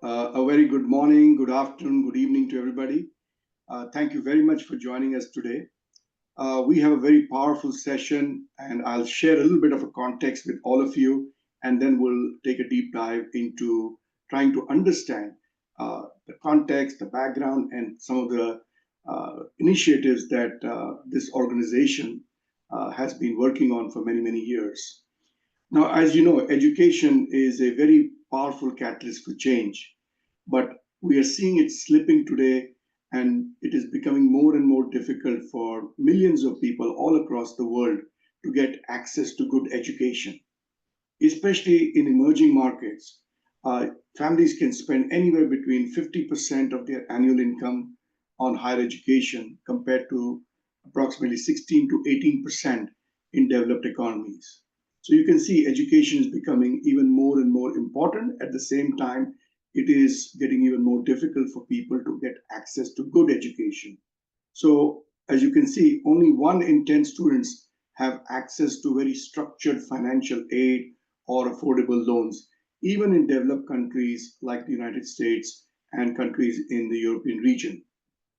A very good morning, good afternoon, good evening to everybody. Thank you very much for joining us today. We have a very powerful session, and I'll share a little bit of a context with all of you, and then we'll take a deep dive into trying to understand the context, the background, and some of the initiatives that this organization has been working on for many, many years. Now, as you know, education is a very powerful catalyst for change, but we are seeing it slipping today, and it is becoming more and more difficult for millions of people all across the world to get access to good education, especially in emerging markets. Families can spend anywhere between 50% of their annual income on higher education compared to approximately 16 to 18% in developed economies. So you can see education is becoming even more and more important. At the same time, it is getting even more difficult for people to get access to good education. So as you can see, only 1 in 10 students have access to very structured financial aid or affordable loans, even in developed countries like the United States and countries in the European region.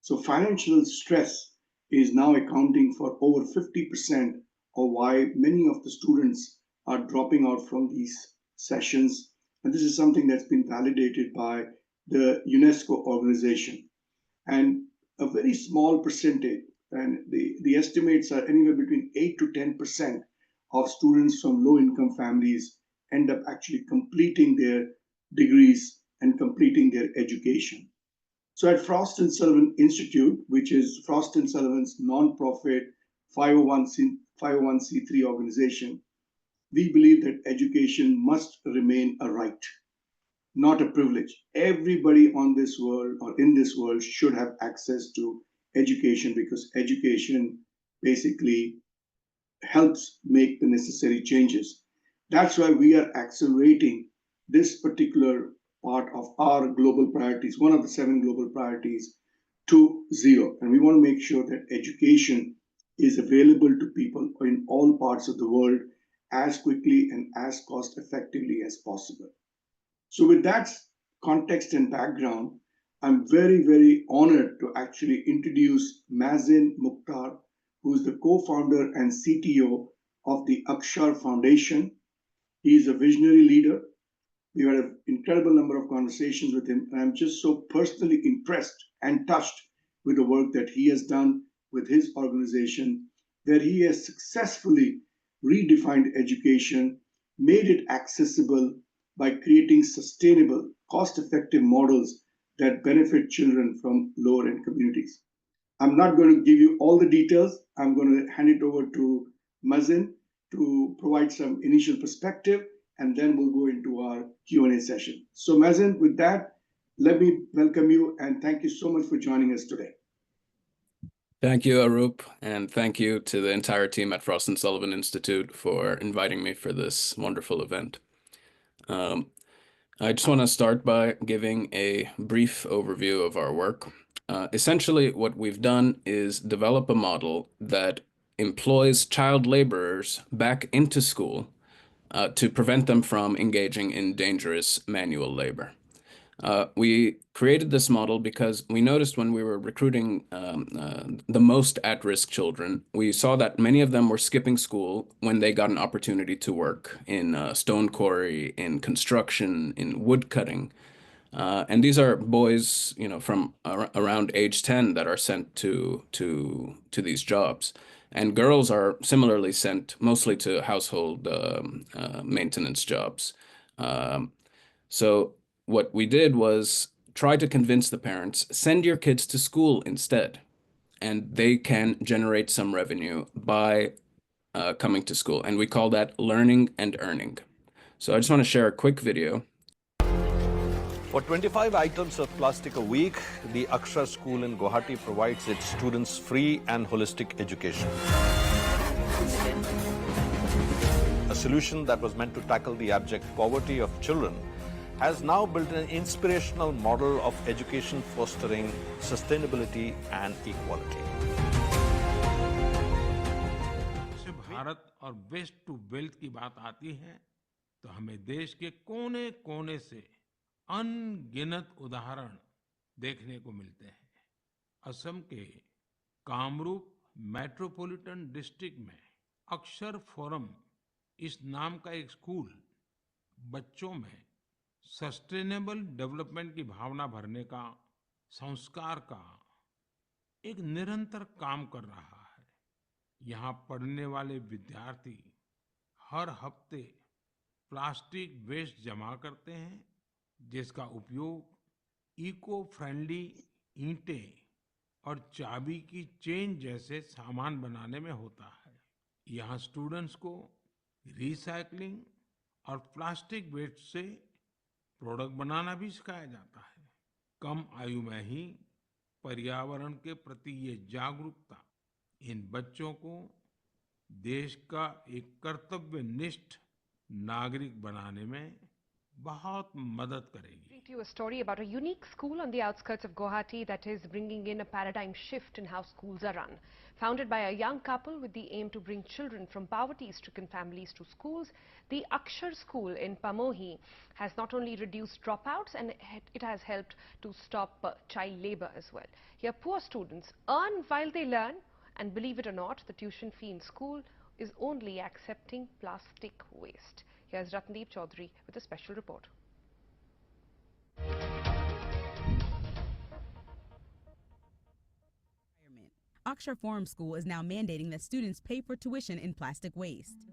So financial stress is now accounting for over 50% of why many of the students are dropping out from these sessions. And this is something that's been validated by the UNESCO organization. And a very small percentage, and the estimates are anywhere between 8 to 10% of students from low-income families end up actually completing their degrees and completing their education. So at Frost Sullivan Institute, which is Frost Sullivan's nonprofit 501c3 organization, we believe that education must remain a right, not a privilege. Everybody on this world or in this world should have access to education, because education basically helps make the necessary changes. That's why we are accelerating this particular part of our global priorities, one of the 7 global priorities, to zero. And we want to make sure that education is available to people in all parts of the world as quickly and as cost effectively as possible. So with that context and background, I'm very, very honored to actually introduce Mazin Mukhtar, who is the co-founder and CTO of the Akshar Foundation. He is a visionary leader. We've had an incredible number of conversations with him, and I'm just so personally impressed and touched with the work that he has done with his organization, where he has successfully redefined education, made it accessible by creating sustainable, cost-effective models that benefit children from lower-end communities. I'm not going to give you all the details. I'm going to hand it over to Mazin to provide some initial perspective, and then we'll go into our Q&A session. So Mazin, with that, let me welcome you and thank you so much for joining us today. Thank you, Arup, and thank you to the entire team at Frost Sullivan Institute for inviting me for this wonderful event. I just want to start by giving a brief overview of our work. Essentially, what we've done is develop a model that employs child laborers back into school to prevent them from engaging in dangerous manual labor. We created this model because we noticed when we were recruiting the most at-risk children, we saw that many of them were skipping school when they got an opportunity to work in stone quarry, in construction, in wood cutting. And these are boys, from around age 10 that are sent to these jobs. And girls are similarly sent mostly to household maintenance jobs. So what we did was try to convince the parents, send your kids to school instead, and they can generate some revenue by coming to school. And we call that learning and earning. So I just want to share a quick video. For 25 items of plastic a week, the Akshar School in Guwahati provides its students free and holistic education. A solution that was meant to tackle the abject poverty of children has now built an inspirational model of education fostering sustainability and equality. Bharat और waste to wealth की बात आती है तो हमें देश के कोने कोने से अनगिनत उदाहरण देखने को मिलते हैं। असम के कामरूप मेट्रोपॉलिटन डिस्ट्रिक्ट में अक्षर फोरम इस नाम का एक स्कूल बच्चों में सस्टेनेबल डेवलपमेंट की भावना भरने का, संस्कार का एक निरंतर काम कर रहा है। यहाँ पढ़ने वाले विद्यार्थी हर हफ्ते प्लास्टिक वेस्ट जमा करते हैं, जिसका उपयोग इको फ्रेंडली ईंटें और चाबी की चेन जैसे सामान बनाने में होता है। यहाँ स्टूडेंट्स को रिसाइकलिंग और प्लास्टिक वेस्ट से प्रोडक्ट बनाना भी सिखाया जाता है। कम आयु में ही पर्यावरण के प्रति ये जागरूकता इन बच्चों को देश का एक कर्तव्यनिष्ठ नागरिक बनाने में बहुत मदद करेगी। To you a story about a unique school on the outskirts of Guwahati that is bringing in a paradigm shift in how schools are run. Founded by a young couple with the aim to bring children from poverty-stricken families to schools, the Akshar School in Pamohi has not only reduced dropouts, and it has helped to stop child labor as well. Here, poor students earn while they learn, and believe it or not, the tuition fee in school is only accepting plastic waste. Here's Ratndeep Chaudhary with a special report. Akshar Forum School is now mandating that students pay for tuition in plastic waste.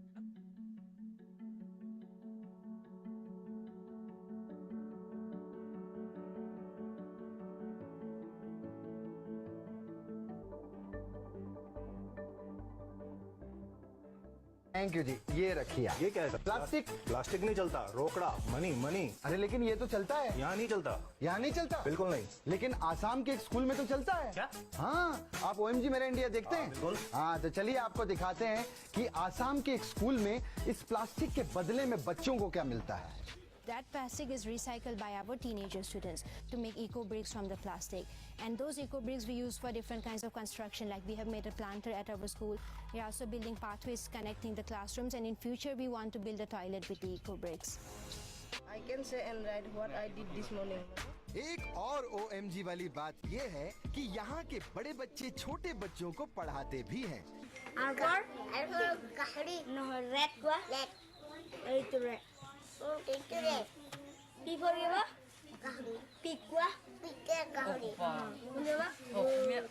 Thank you ji, ये रखिए। ये क्या है? Plastic. Plastic नहीं चलता, रोकड़ा, money money. अरे लेकिन ये तो चलता है। यहाँ नहीं चलता। यहाँ नहीं चलता? बिल्कुल नहीं। लेकिन आसाम के एक स्कूल में तो चलता है। क्या? हाँ, आप OMG मेरा इंडिया देखते हैं? बिल्कुल। हाँ, तो चलिए आपको दिखाते हैं कि आसाम के एक स्कूल में इस प्लास्टिक के बदले में बच्चों को क्या मिलता है। That plastic is recycled by our teenager students to make eco bricks from the plastic, and those eco bricks we use for different kinds of construction. Like we have made a planter at our school. We are also building pathways connecting the classrooms, and in future we want to build a toilet with the eco bricks. I can say and write what I did this morning. एक और OMG वाली बात ये है कि यहाँ के बड़े बच्चे छोटे बच्चों को पढ़ाते भी हैं।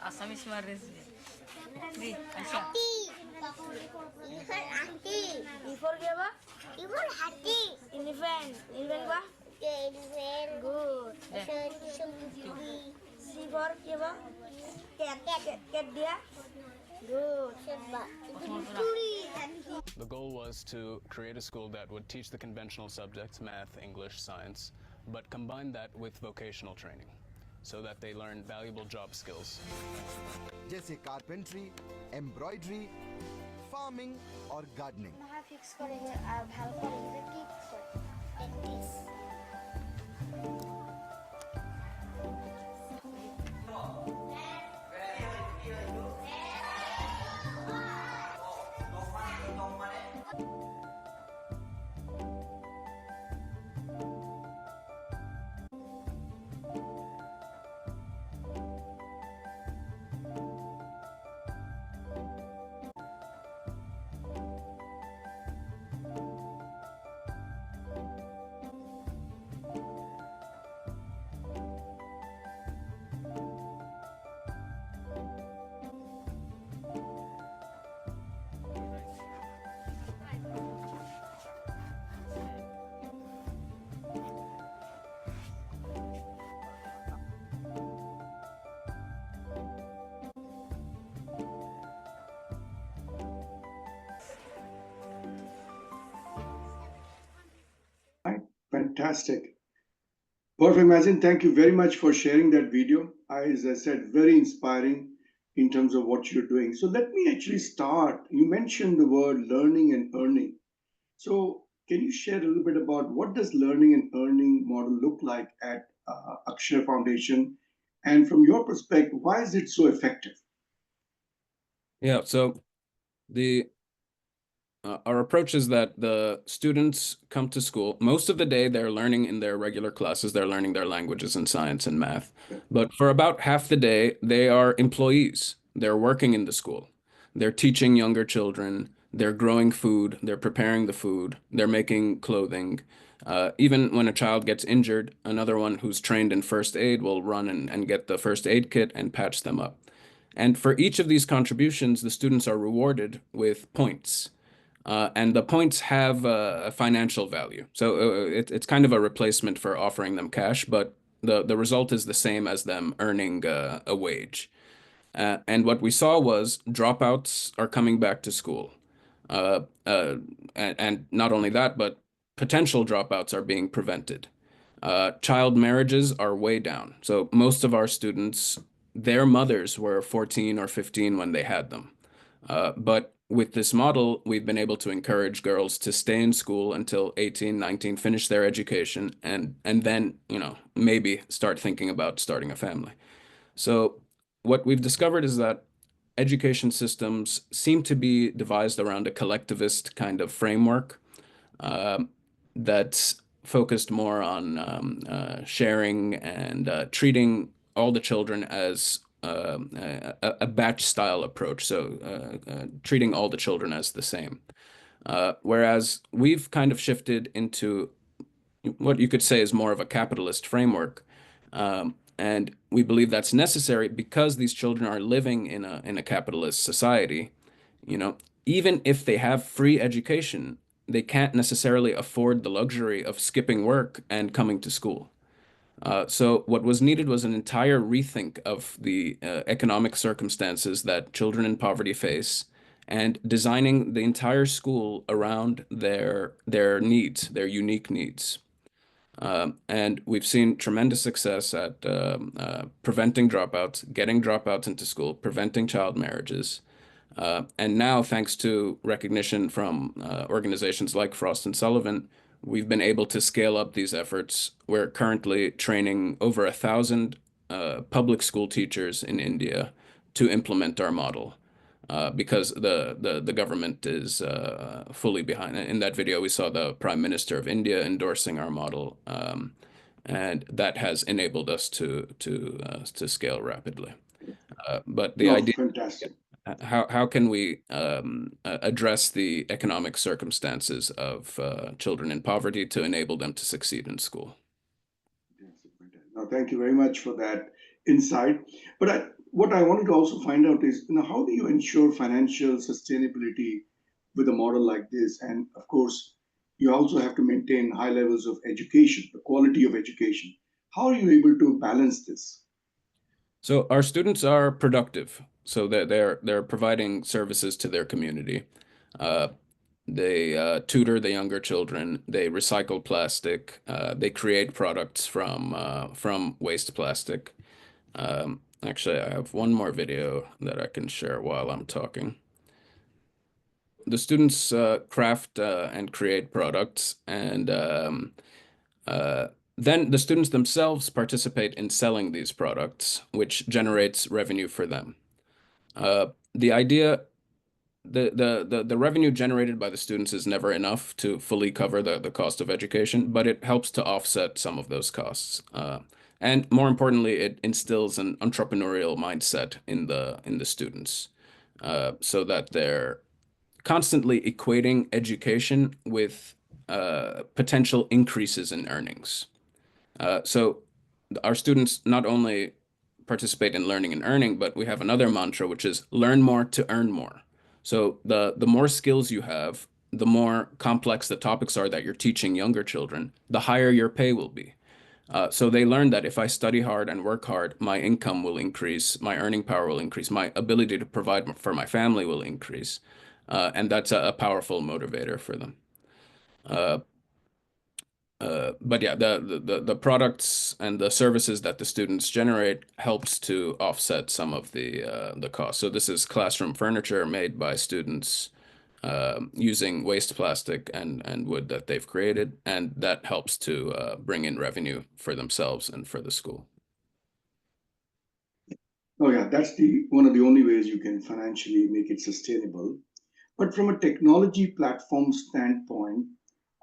Assamese marriage. The goal was to create a school that would teach the conventional subjects, math, English, science, but combine that with vocational training so that they learn valuable job skills. जैसे carpentry, embroidery, farming और gardening. Fantastic. Perfect, Mazin. Thank you very much for sharing that video. As I said, very inspiring in terms of what you're doing. So let me actually start. You mentioned the word learning and earning. So can you share a little bit about what does learning and earning model look like at Akshar Foundation? And from your perspective, why is it so effective? Yeah, so the our approach is that the students come to school. Most of the day, they're learning in their regular classes. They're learning their languages and science and math. But for about half the day, they are employees. They're working in the school. They're teaching younger children. They're growing food. They're preparing the food. They're making clothing. Even when a child gets injured, another one who's trained in first aid will run and get the first aid kit and patch them up. And for each of these contributions, the students are rewarded with points. And the points have a financial value. So it's kind of a replacement for offering them cash, but the result is the same as them earning a wage. And what we saw was dropouts are coming back to school. And not only that, but potential dropouts are being prevented. Child marriages are way down. So most of our students, their mothers were 14 or 15 when they had them. But with this model, we've been able to encourage girls to stay in school until 18, 19, finish their education, and then, maybe start thinking about starting a family. So what we've discovered is that education systems seem to be devised around a collectivist kind of framework that's focused more on sharing and treating all the children as a batch style approach, so treating all the children as the same. Whereas we've kind of shifted into what you could say is more of a capitalist framework. And we believe that's necessary because these children are living in a capitalist society. Even if they have free education, they can't necessarily afford the luxury of skipping work and coming to school. So what was needed was an entire rethink of the economic circumstances that children in poverty face, and designing the entire school around their needs, their unique needs. And we've seen tremendous success at preventing dropouts, getting dropouts into school, preventing child marriages. And now, thanks to recognition from organizations like Frost and Sullivan, we've been able to scale up these efforts. We're currently training over 1,000 public school teachers in India to implement our model. Because the government is fully behind. In that video, we saw the Prime Minister of India endorsing our model, and that has enabled us to scale rapidly. But the idea, fantastic. How can we address the economic circumstances of children in poverty to enable them to succeed in school? No, thank you very much for that insight. But what I wanted to also find out is, how do you ensure financial sustainability with a model like this? And of course, you also have to maintain high levels of education, the quality of education. How are you able to balance this? So our students are productive. So they're providing services to their community. They tutor the younger children. They recycle plastic. They create products from waste plastic. Actually, I have one more video that I can share while I'm talking. The students craft and create products, and then the students themselves participate in selling these products, which generates revenue for them. The idea, the revenue generated by the students is never enough to fully cover the cost of education, but it helps to offset some of those costs. And more importantly, it instills an entrepreneurial mindset in the students, so that they're constantly equating education with potential increases in earnings. So our students not only participate in learning and earning, but we have another mantra, which is learn more to earn more. So the more skills you have, the more complex the topics are that you're teaching younger children, the higher your pay will be. So they learn that if I study hard and work hard, my income will increase, my earning power will increase, my ability to provide for my family will increase. And that's a powerful motivator for them. But yeah, the products and the services that the students generate helps to offset some of the cost. So this is classroom furniture made by students using waste plastic and wood that they've created, and that helps to bring in revenue for themselves and for the school. Oh yeah, that's one of the only ways you can financially make it sustainable. But from a technology platform standpoint,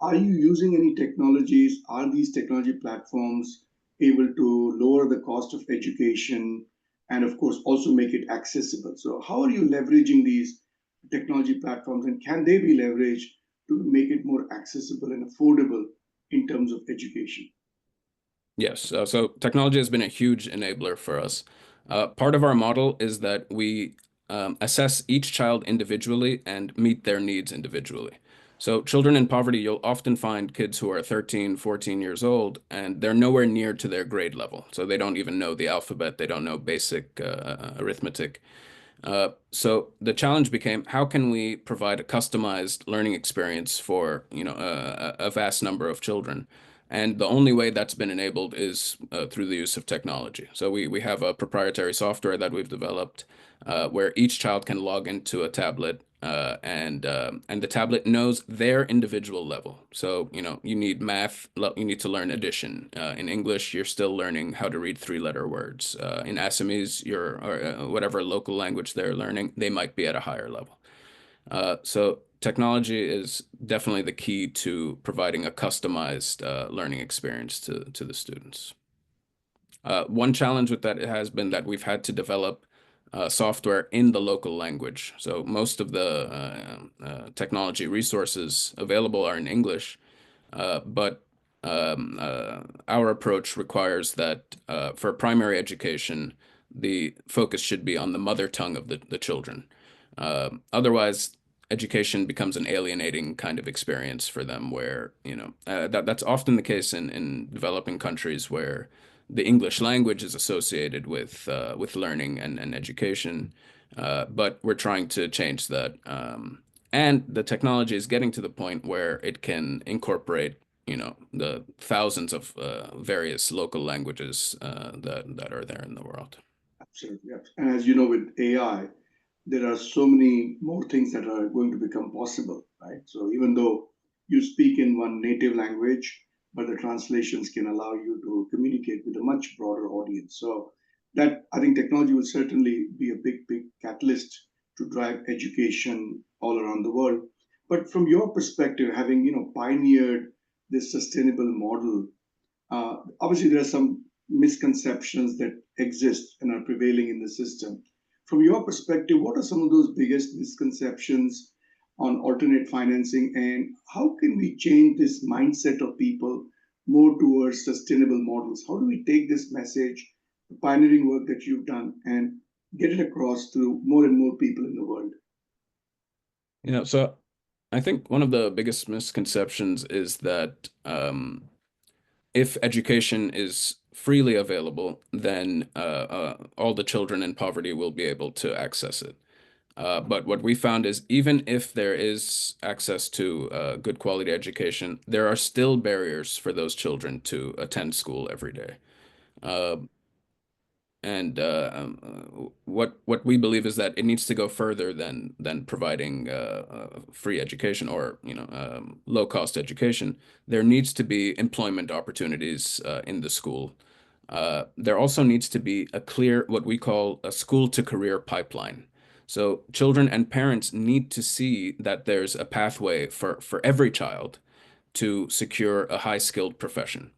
are you using any technologies? Are these technology platforms able to lower the cost of education and, of course, also make it accessible? So, how are you leveraging these technology platforms, and can they be leveraged to make it more accessible and affordable in terms of education? Yes, so technology has been a huge enabler for us. Part of our model is that we assess each child individually and meet their needs individually. So children in poverty, you'll often find kids who are 13, 14 years old, and they're nowhere near to their grade level. So they don't even know the alphabet, they don't know basic arithmetic. So the challenge became, how can we provide a customized learning experience for, a vast number of children? And the only way that's been enabled is through the use of technology. So we have a proprietary software that we've developed where each child can log into a tablet and the tablet knows their individual level. So, you need math, you need to learn addition. In English, you're still learning how to read three-letter words. In Assamese, or whatever local language they're learning, they might be at a higher level. So technology is definitely the key to providing a customized learning experience to the students. One challenge with that has been that we've had to develop software in the local language. So most of the technology resources available are in English, but our approach requires that for primary education, the focus should be on the mother tongue of the children. Otherwise, education becomes an alienating kind of experience for them where, that's often the case in developing countries where the English language is associated with learning and education. But we're trying to change that. And the technology is getting to the point where it can incorporate, the thousands of various local languages that are there in the world. Absolutely. And as you know, with AI, there are so many more things that are going to become possible, right? So even though you speak in one native language, but the translations can allow you to communicate with a much broader audience. So that, I think, technology will certainly be a big catalyst to drive education all around the world. But from your perspective, having pioneered this sustainable model, obviously there are some misconceptions that exist and are prevailing in the system. From your perspective, what are some of those biggest misconceptions on alternate financing, and how can we change this mindset of people more towards sustainable models? How do we take this message, the pioneering work that you've done, and get it across to more and more people in the world? So I think one of the biggest misconceptions is that if education is freely available, then all the children in poverty will be able to access it. But what we found is even if there is access to good quality education, there are still barriers for those children to attend school every day. And what we believe is that it needs to go further than providing free education or low cost education. There needs to be employment opportunities in the school. There also needs to be a clear, what we call a school to career pipeline. So children and parents need to see that there's a pathway for every child to secure a high skilled profession.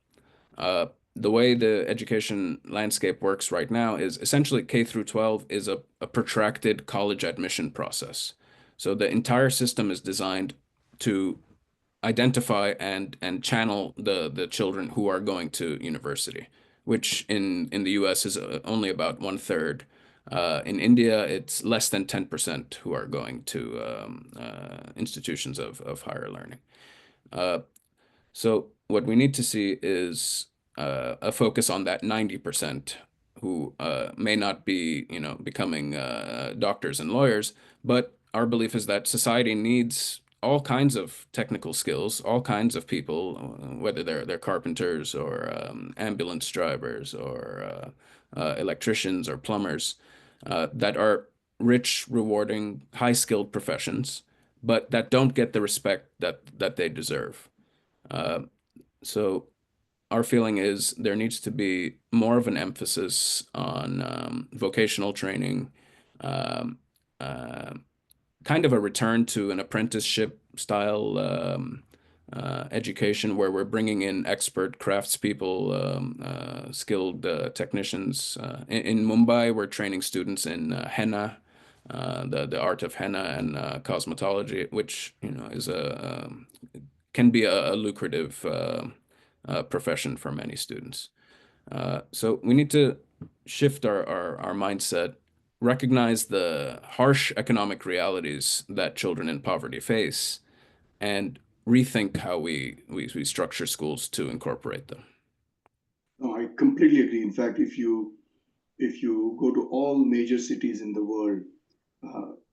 The way the education landscape works right now is essentially K through 12 is a protracted college admission process. So the entire system is designed to identify and channel the children who are going to university, which in the US is only about 1/3. In India, it's less than 10% who are going to institutions of higher learning. So what we need to see is a focus on that 90% who may not be, becoming doctors and lawyers, but our belief is that society needs all kinds of technical skills, all kinds of people, whether they're carpenters or ambulance drivers or electricians or plumbers, that are rich, rewarding, high-skilled professions, but that don't get the respect that they deserve. So our feeling is there needs to be more of an emphasis on vocational training, um, uh, kind of a return to an apprenticeship style education where we're bringing in expert craftspeople, skilled technicians. In Mumbai, we're training students in henna, the art of henna and cosmetology, which is can be a lucrative profession for many students. So we need to shift our mindset, recognize the harsh economic realities that children in poverty face, and rethink how we structure schools to incorporate them. No, I completely agree. In fact, if you go to all major cities in the world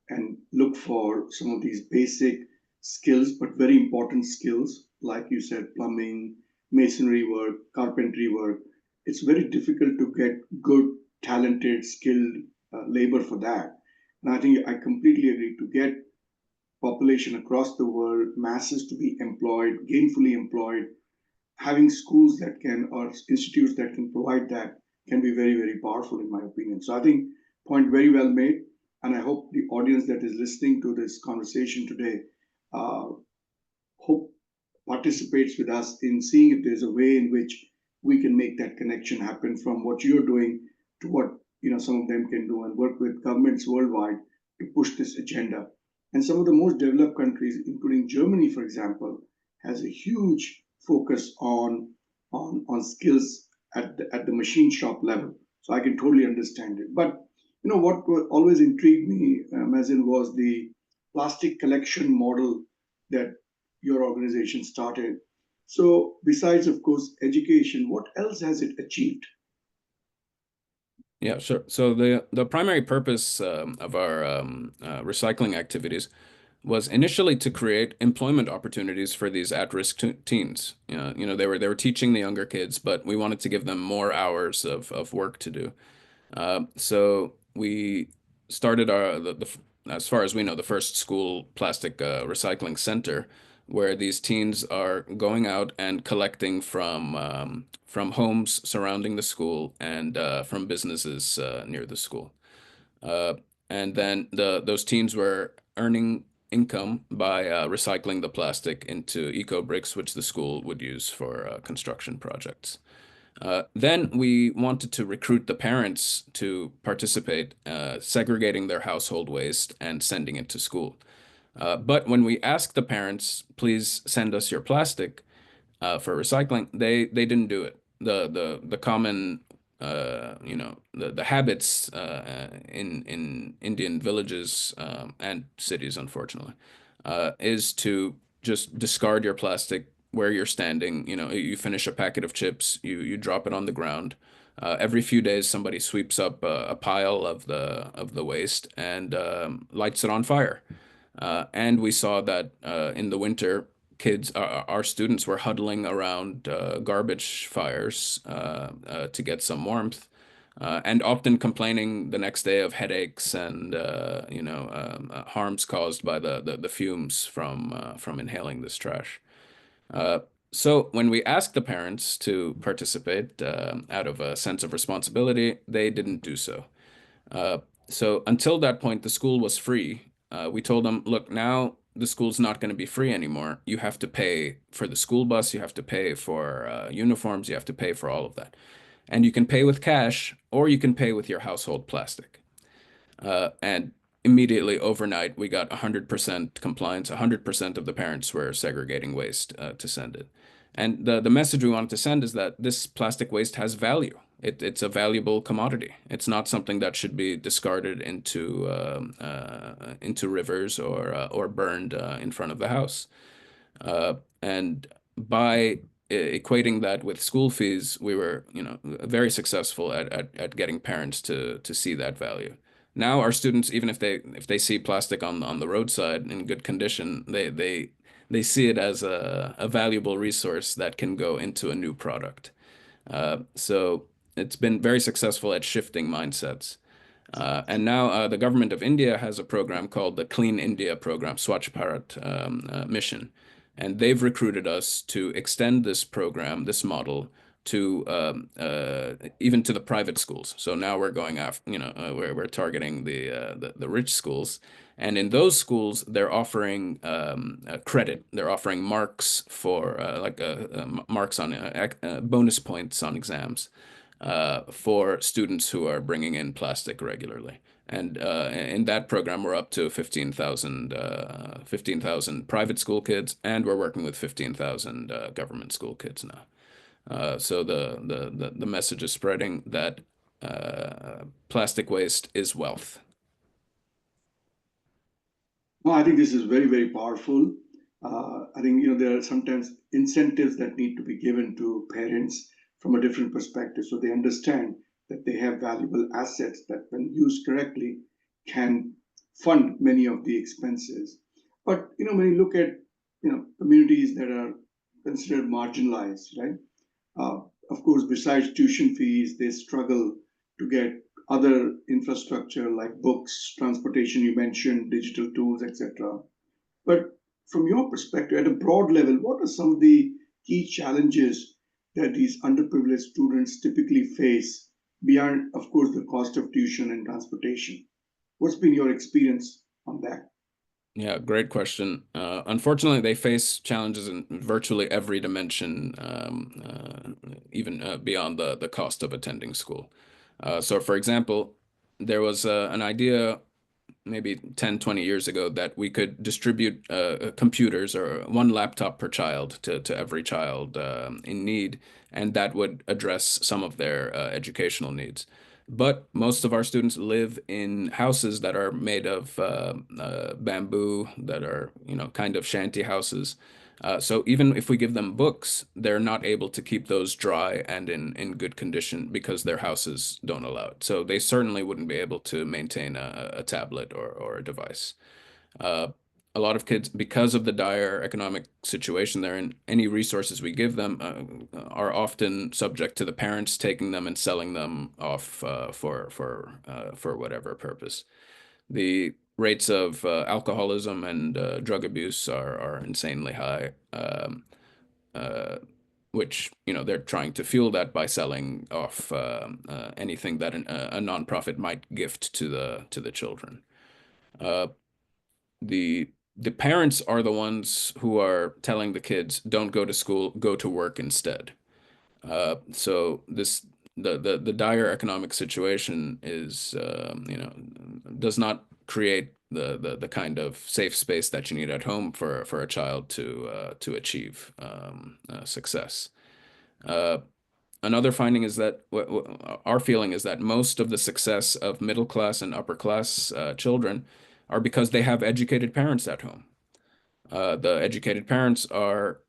and look for some of these basic skills, but very important skills, like you said, plumbing, masonry work, carpentry work, it's very difficult to get good, talented, skilled labor for that. And I think I completely agree to get population across the world, masses to be employed, gainfully employed, having schools that can or institutes that can provide that can be very, very powerful in my opinion. So I think point very well made, and I hope the audience that is listening to this conversation today hope participates with us in seeing if there's a way in which we can make that connection happen from what you're doing to what some of them can do, and work with governments worldwide to push this agenda. And some of the most developed countries, including Germany, for example, has a huge focus on skills at the machine shop level. So I can totally understand it. But what always intrigued me, Mazin, was the plastic collection model that your organization started. So besides, of course, education, what else has it achieved? Yeah, sure. So the primary purpose of our recycling activities was initially to create employment opportunities for these at-risk teens. They were teaching the younger kids, but we wanted to give them more hours of work to do. So we started as far as we know, the first school plastic recycling center, where these teens are going out and collecting from homes surrounding the school and from businesses near the school. And then those teens were earning income by recycling the plastic into eco bricks, which the school would use for construction projects. Then we wanted to recruit the parents to participate, segregating their household waste and sending it to school. But when we asked the parents, please send us your plastic for recycling, they didn't do it. The common the habits in Indian villages and cities, unfortunately, is to just discard your plastic where you're standing. You finish a packet of chips, you drop it on the ground. Every few days, somebody sweeps up a pile of the waste and lights it on fire. And we saw that in the winter, our students were huddling around garbage fires to get some warmth, and often complaining the next day of headaches and harms caused by the fumes from inhaling this trash. So when we asked the parents to participate out of a sense of responsibility, they didn't do so. So until that point, the school was free. We told them, look, now the school's not going to be free anymore. You have to pay for the school bus, you have to pay for uniforms, you have to pay for all of that. And you can pay with cash or you can pay with your household plastic. And immediately overnight, we got 100% compliance. 100% of the parents were segregating waste to send it. And the message we wanted to send is that this plastic waste has value. It's a valuable commodity. It's not something that should be discarded into rivers or burned in front of the house. And by equating that with school fees, we were very successful at getting parents to see that value. Now our students, even if they see plastic on the roadside in good condition, they see it as a valuable resource that can go into a new product. So it's been very successful at shifting mindsets. And now the government of India has a program called the Clean India program, Swachh Bharat mission. And they've recruited us to extend this program, this model, to even to the private schools. So now we're going after, we're targeting the rich schools, And in those schools, they're offering credit. They're offering marks for marks on bonus points on exams for students who are bringing in plastic regularly. And in that program, we're up to 15,000 private school kids, and we're working with 15,000 government school kids now. So the message is spreading that plastic waste is wealth. Well, I think this is very, very powerful. I think there are sometimes incentives that need to be given to parents from a different perspective, so they understand that they have valuable assets that, when used correctly, can fund many of the expenses. But when you look at communities that are considered marginalized, right? Of course, besides tuition fees, they struggle to get other infrastructure like books, transportation, you mentioned, digital tools, etc. But from your perspective, at a broad level, what are some of the key challenges that these underprivileged students typically face beyond, of course, the cost of tuition and transportation? What's been your experience on that? Yeah, great question. Unfortunately, they face challenges in virtually every dimension, even beyond the cost of attending school. So, for example, there was an idea maybe 10, 20 years ago that we could distribute computers or one laptop per child to every child in need, and that would address some of their educational needs. But most of our students live in houses that are made of bamboo, that are, kind of shanty houses. So even if we give them books, they're not able to keep those dry and in good condition because their houses don't allow it. So they certainly wouldn't be able to maintain a tablet or a device. A lot of kids, because of the dire economic situation they're in, any resources we give them are often subject to the parents taking them and selling them off for whatever purpose. The rates of alcoholism and drug abuse are insanely high, which they're trying to fuel that by selling off anything that a nonprofit might gift to the children. The parents are the ones who are telling the kids, don't go to school, go to work instead. So the dire economic situation is does not create the kind of safe space that you need at home for a child to achieve success. Another finding is that our feeling is that most of the success of middle class and upper class children are because they have educated parents at home. The educated parents are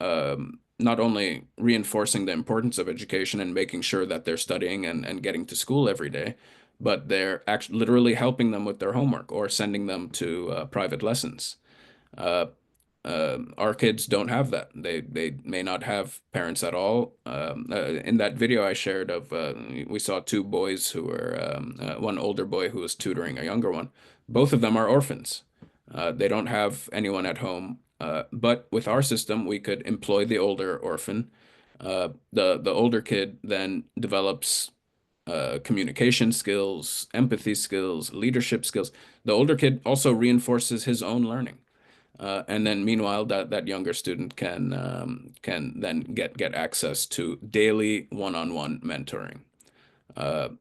not only reinforcing the importance of education and making sure that they're studying and getting to school every day, but they're actually literally helping them with their homework or sending them to private lessons. Our kids don't have that. They may not have parents at all. In that video I shared of we saw two boys who were one older boy who was tutoring a younger one. Both of them are orphans. They don't have anyone at home. But with our system, we could employ the older orphan. The older kid then develops communication skills, empathy skills, leadership skills. The older kid also reinforces his own learning. And then meanwhile, that younger student can then get access to daily one-on-one mentoring,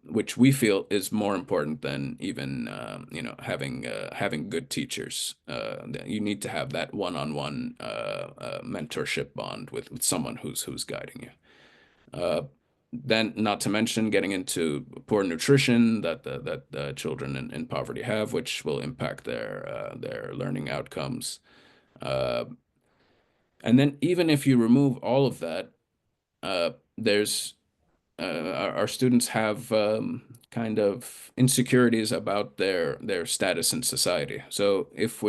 which we feel is more important than even having good teachers. You need to have that one-on-one mentorship bond with someone who's guiding you. Then, not to mention getting into poor nutrition that the children in poverty have, which will impact their learning outcomes. And then, even if you remove all of that, there's our students have kind of insecurities about their status in society. So if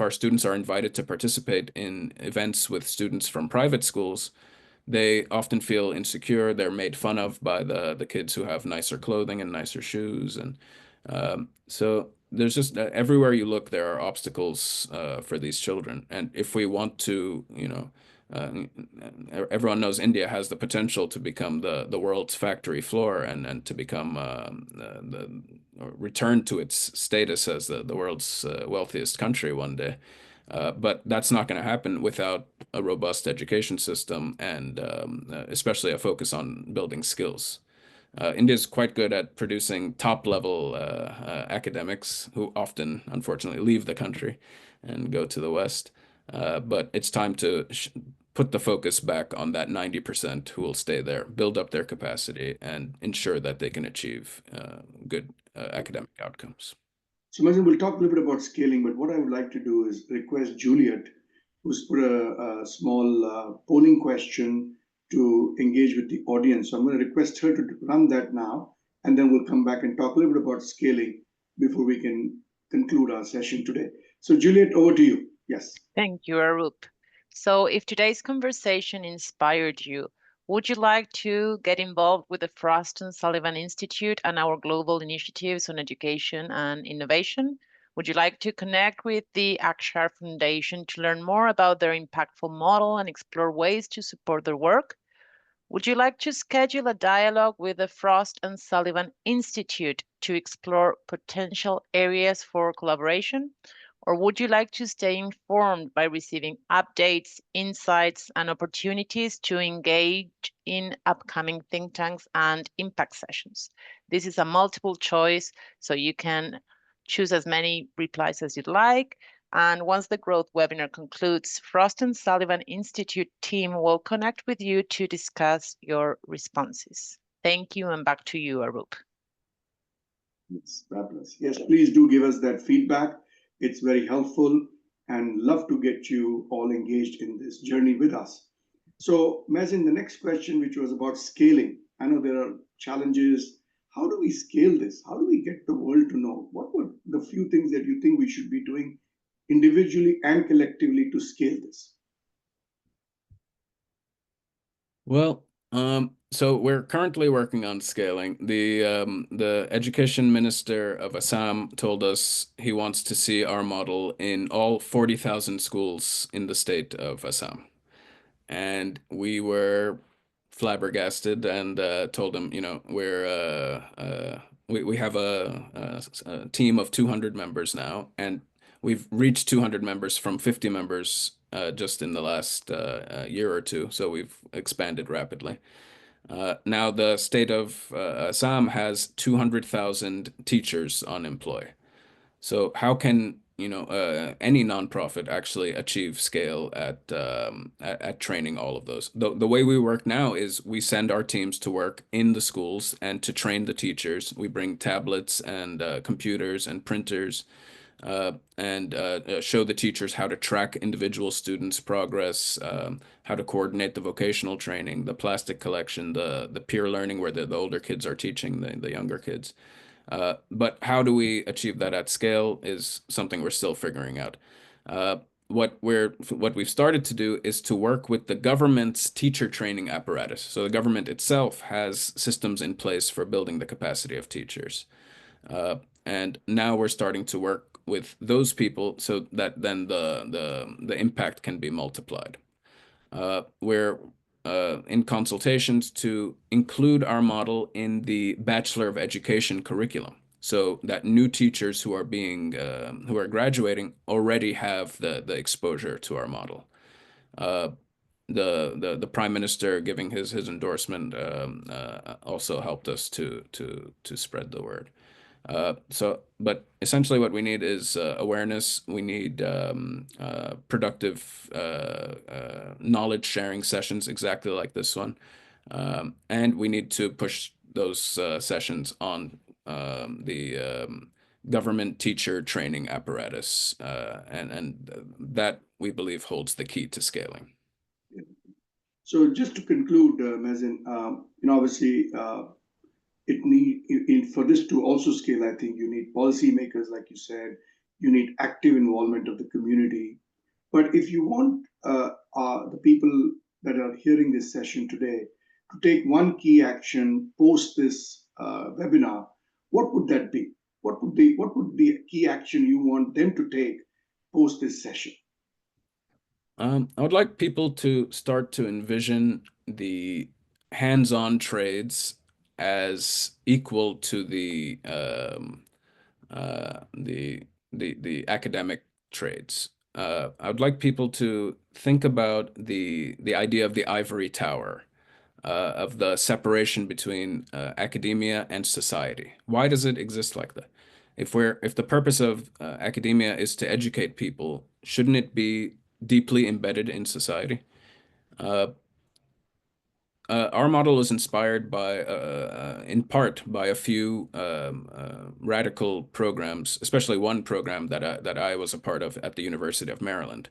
our students are invited to participate in events with students from private schools, they often feel insecure. They're made fun of by the kids who have nicer clothing and nicer shoes. And so there's just everywhere you look, there are obstacles for these children. And if we want to, everyone knows India has the potential to become the world's factory floor and to become or return to its status as the world's wealthiest country one day. But that's not going to happen without a robust education system and especially a focus on building skills. India is quite good at producing top-level academics who often, unfortunately, leave the country and go to the West. But it's time to put the focus back on that 90% who will stay there, build up their capacity, and ensure that they can achieve good academic outcomes. So, Mazin, we'll talk a little bit about scaling, but what I would like to do is request Juliet, who's put a small polling question to engage with the audience. So I'm going to request her to run that now, and then we'll come back and talk a little bit about scaling before we can conclude our session today. So Juliet, over to you. Yes. Thank you, Arup. So if today's conversation inspired you, would you like to get involved with the Frost Sullivan Institute and our global initiatives on education and innovation? Would you like to connect with the Akshar Foundation to learn more about their impactful model and explore ways to support their work? Would you like to schedule a dialogue with the Frost and Sullivan Institute to explore potential areas for collaboration? Or would you like to stay informed by receiving updates, insights, and opportunities to engage in upcoming think tanks and impact sessions? This is a multiple choice, so you can choose as many replies as you'd like. And once the growth webinar concludes, Frost and Sullivan Institute team will connect with you to discuss your responses. Thank you, and back to you, Arup. Yes, fabulous. Yes, please do give us that feedback. It's very helpful and love to get you all engaged in this journey with us. So, Mazin, the next question, which was about scaling. I know there are challenges. How do we scale this? How do we get the world to know? What were the few things that you think we should be doing individually and collectively to scale this? Well, so we're currently working on scaling. The education minister of Assam told us he wants to see our model in all 40,000 schools in the state of Assam. And we were flabbergasted and told him, we have a team of 200 members now, and we've reached 200 members from 50 members just in the last year or two, so we've expanded rapidly. Now the state of Assam has 200,000 teachers on employ. So how can any nonprofit actually achieve scale at training all of those? The way we work now is we send our teams to work in the schools and to train the teachers. We bring tablets and computers and printers and show the teachers how to track individual students' progress, how to coordinate the vocational training, the plastic collection, the peer learning where the older kids are teaching the younger kids. But how do we achieve that at scale is something we're still figuring out. What we've started to do is to work with the government's teacher training apparatus. So the government itself has systems in place for building the capacity of teachers. And now we're starting to work with those people so that then the impact can be multiplied. We're in consultations to include our model in the Bachelor of Education curriculum, so that new teachers who are graduating already have the exposure to our model. The Prime Minister giving his endorsement also helped us to spread the word. But essentially what we need is awareness. We need productive knowledge sharing sessions exactly like this one. And we need to push those sessions on the government teacher training apparatus. And that, we believe, holds the key to scaling. So just to conclude, Mazin, obviously, for this to also scale, I think you need policymakers, like you said, you need active involvement of the community. But if you want the people that are hearing this session today to take one key action post this webinar, what would that be? What would be a key action you want them to take post this session? I would like people to start to envision the hands-on trades as equal to the academic trades. I would like people to think about the idea of the ivory tower, of the separation between academia and society. Why does it exist like that? If the purpose of academia is to educate people, shouldn't it be deeply embedded in society? Uh, our model was inspired in part, by a few radical programs, especially one program that I was a part of at the University of Maryland,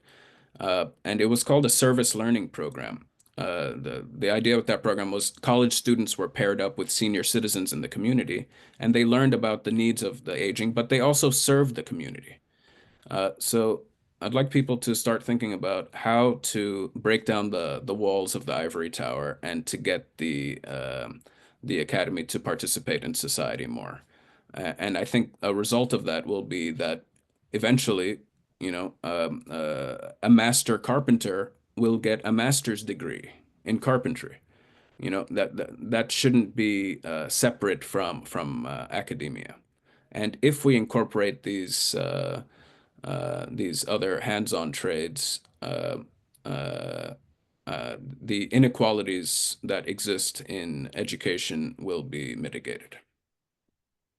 and it was called a service learning program. The idea with that program was college students were paired up with senior citizens in the community, and they learned about the needs of the aging, but they also served the community. So I'd like people to start thinking about how to break down the walls of the ivory tower and to get the academy to participate in society more. And I think a result of that will be that eventually, a master carpenter will get a master's degree in carpentry. That shouldn't be separate from academia. And if we incorporate these other hands-on trades, the inequalities that exist in education will be mitigated.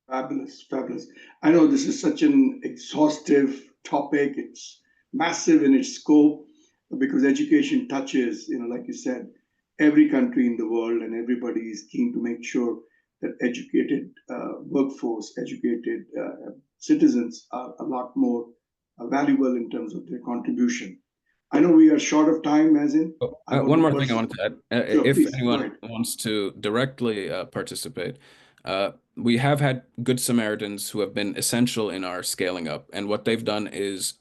Fabulous, fabulous. I know this is such an exhaustive topic. It's massive in its scope because education touches, like you said, every country in the world, and everybody is keen to make sure that educated workforce, educated citizens are a lot more valuable in terms of their contribution. I know we are short of time, Mazin. One more thing I wanted to add. Sure, If please, anyone wants to directly participate, we have had Good Samaritans who have been essential in our scaling up. And what they've done is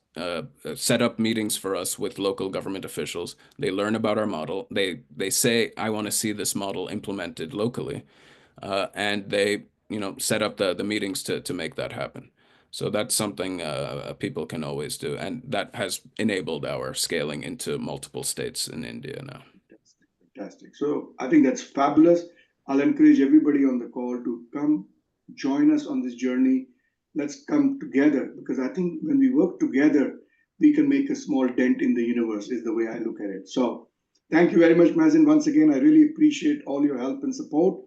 set up meetings for us with local government officials. They learn about our model. They say, I want to see this model implemented locally. And they, set up the meetings to make that happen. So that's something people can always do. And that has enabled our scaling into multiple states in India now. Fantastic. So I think that's fabulous. I'll encourage everybody on the call to come join us on this journey. Let's come together, because I think when we work together, we can make a small dent in the universe, is the way I look at it. So thank you very much, Mazin. Once again, I really appreciate all your help and support.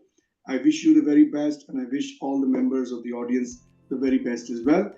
I wish you the very best, and I wish all the members of the audience the very best as well.